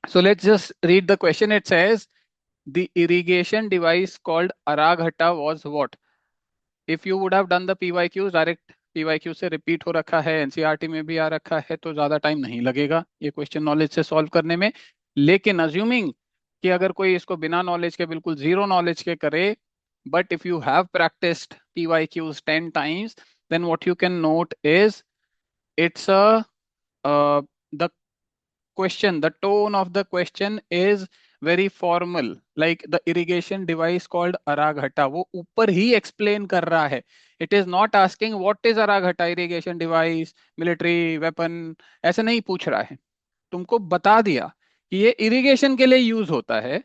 So let's just read the question. It says the irrigation device called Araghata was what? If you would have done the PYQs, direct PYQ से repeat हो रखा है, NCERT में भी आ रखा है, तो ज्यादा टाइम नहीं लगेगा ये क्वेश्चन नॉलेज से सॉल्व करने में। लेकिन अज्यूमिंग कि अगर कोई इसको बिना नॉलेज के, बिल्कुल जीरो नॉलेज के करे, but if you have practised PYQs 10 times, then what you can note is it's a the question, the tone of the question is very formal, like the irrigation device called Araghata, वो ऊपर ही explain कर रहा है। It is not asking what is Araghata irrigation device, military weapon, ऐसे नहीं पूछ रहा है। तुमको बता दिया कि ये इरिगेशन के लिए यूज होता है।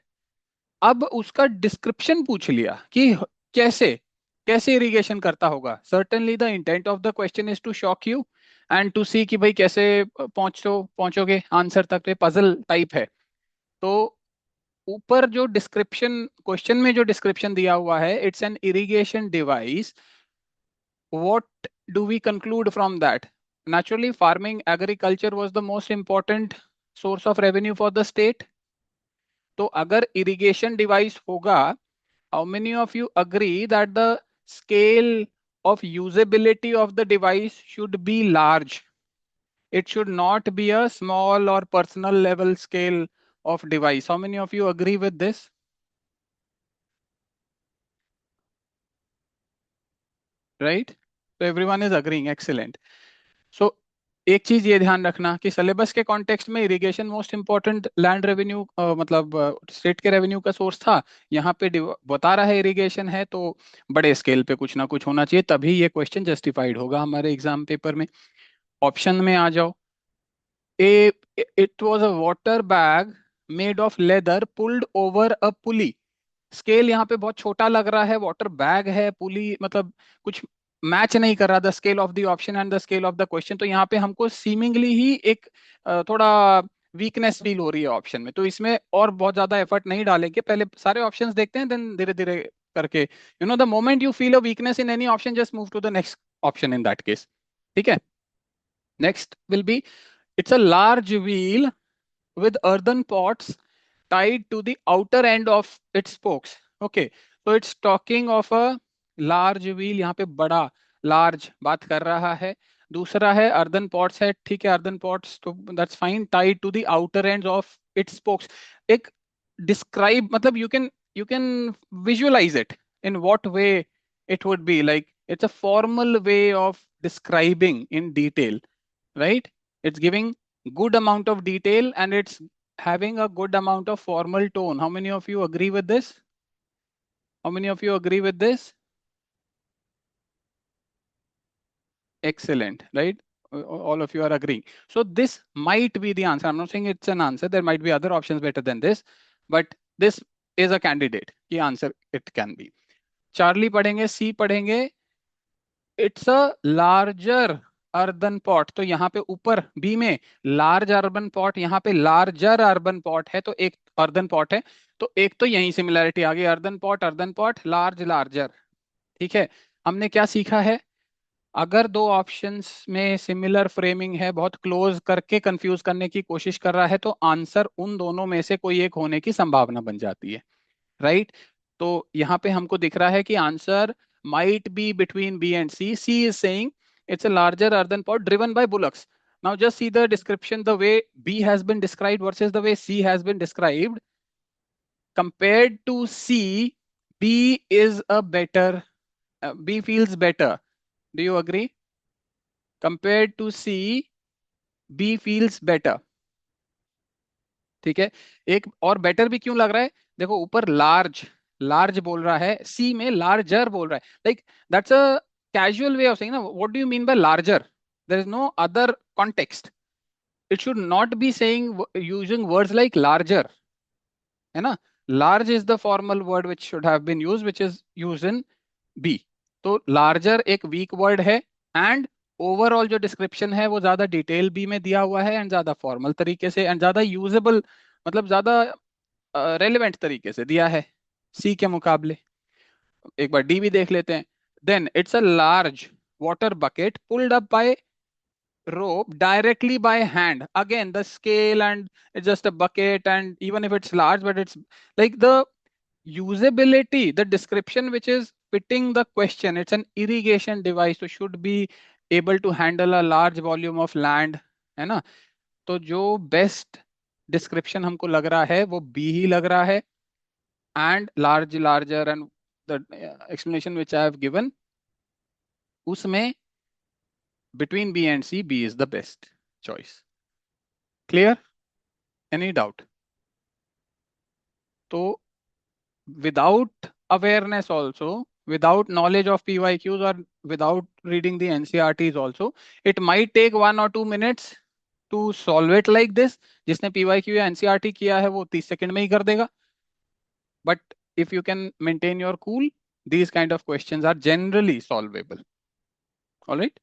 अब उसका डिस्क्रिप्शन पूछ लिया कि कैसे कैसे इरिगेशन करता होगा। Certainly the intent of the question is to shock you and to see कि भाई कैसे पहुंचोगे आंसर तक। तो पजल टाइप है। तो ऊपर जो डिस्क्रिप्शन, क्वेश्चन में जो डिस्क्रिप्शन दिया हुआ है, it's an irrigation device. What do we conclude from that? Naturally, farming agriculture was the most important source of revenue for the state. तो अगर इरिगेशन डिवाइस होगा, how many of you agree that the scale of usability of the device should be large? It should not be a small or personal level scale of device. How many of you agree with this? Right? So everyone is agreeing. Excellent. So एक चीज ये ध्यान रखना कि syllabus के context में irrigation most important land revenue, मतलब state के रेवेन्यू का सोर्स था। यहाँ पे बता रहा है इरिगेशन है, तो बड़े स्केल पे कुछ ना कुछ होना चाहिए, तभी ये क्वेश्चन जस्टिफाइड होगा हमारे एग्जाम पेपर में। ऑप्शन में आ जाओ। A it was a water bag made of leather pulled over a pulley. Scale यहाँ पे बहुत छोटा लग रहा है, वाटर बैग है, पुली मतलब कुछ मैच नहीं कर रहा, the scale of the option and the scale of the question. तो यहाँ पे हमको सीमिंगली ही एक थोड़ा वीकनेस फील हो रही है ऑप्शन में। तो इसमें और बहुत ज्यादा एफर्ट नहीं डालेंगे, पहले सारे ऑप्शंस देखते हैं, देन धीरे धीरे करके the moment you feel a weakness in any option, just move to the next option in that case. ठीक है। Next will be, it's a large wheel with earthen pots tied to the outer end of its spokes. Okay, so it's talking of a large wheel, यहाँ पे बड़ा large बात कर रहा है। दूसरा है earthen pots है, ठीक है, earthen pots तो that's fine, tied to the outer ends of its spokes। एक describe मतलब you can visualize it in what way it would be like, it's a formal way of describing in detail, right? It's giving good amount of detail and it's having a good amount of formal tone. How many of you agree with this? How many of you agree with this? Excellent, right? All of you are agreeing. So this might be the answer. I'm not saying it's an answer. There might be other options better than this, but this is a candidate. The answer it can be. Charlie पढ़ेंगे, C पढ़ेंगे। It's a larger urban pot. तो यहाँ पे ऊपर B में large urban pot, यहाँ पे larger urban pot है, तो एक अर्बन पॉट है। तो एक तो यही सिमिलैरिटी आ गई, अर्बन पॉट, लार्ज लार्जर। ठीक है। हमने क्या सीखा है? अगर दो ऑप्शंस में सिमिलर फ्रेमिंग है, बहुत क्लोज करके कंफ्यूज करने की कोशिश कर रहा है, तो आंसर उन दोनों में से कोई एक होने की संभावना बन जाती है, राइट? तो यहाँ पे हमको दिख रहा है कि answer might be between B and C. C is saying it's a larger earthen pot driven by bullocks. Now just see the description, the way B has been described versus the way C has been described. Compared to C, B is a better, B feels better. Do you agree? Compared to C, B feels better. ठीक है। एक और better भी क्यों लग रहा है? देखो ऊपर लार्ज लार्ज बोल रहा है, सी में लार्जर बोल रहा है, like that's a casual way of saying ना, what do you mean by larger? There is no other context. It should not be saying using words like larger, है ना? Large is the formal word which should have been used, which is used in B. तो larger एक weak word है, and overall जो description है वो ज्यादा detail B में दिया हुआ है, एंड ज्यादा फॉर्मल तरीके से, एंड ज्यादा यूजेबल, मतलब ज्यादा रेलिवेंट तरीके से दिया है सी के मुकाबले। एक बार डी भी देख लेते हैं। Then it's a large water bucket pulled up by rope directly by hand. Again, the scale and it's just a bucket, and even if it's large, but it's like the usability, the description which is fitting the question. It's an irrigation device, so should be able to handle a large volume of land, है ना? तो जो best description हमको लग रहा है वो B ही लग रहा है, and large larger and the explanation which I have given, उसमें between B and C, B is the best choice. Clear? Any doubt? So without awareness also, without knowledge of PYQs or without reading the NCRTs also, it might take 1 or 2 minutes to solve it like this. जिसने PYQ या NCRT किया है वो 30 second में ही कर देगा. But if you can maintain your cool, these kind of questions are generally solvable. All right.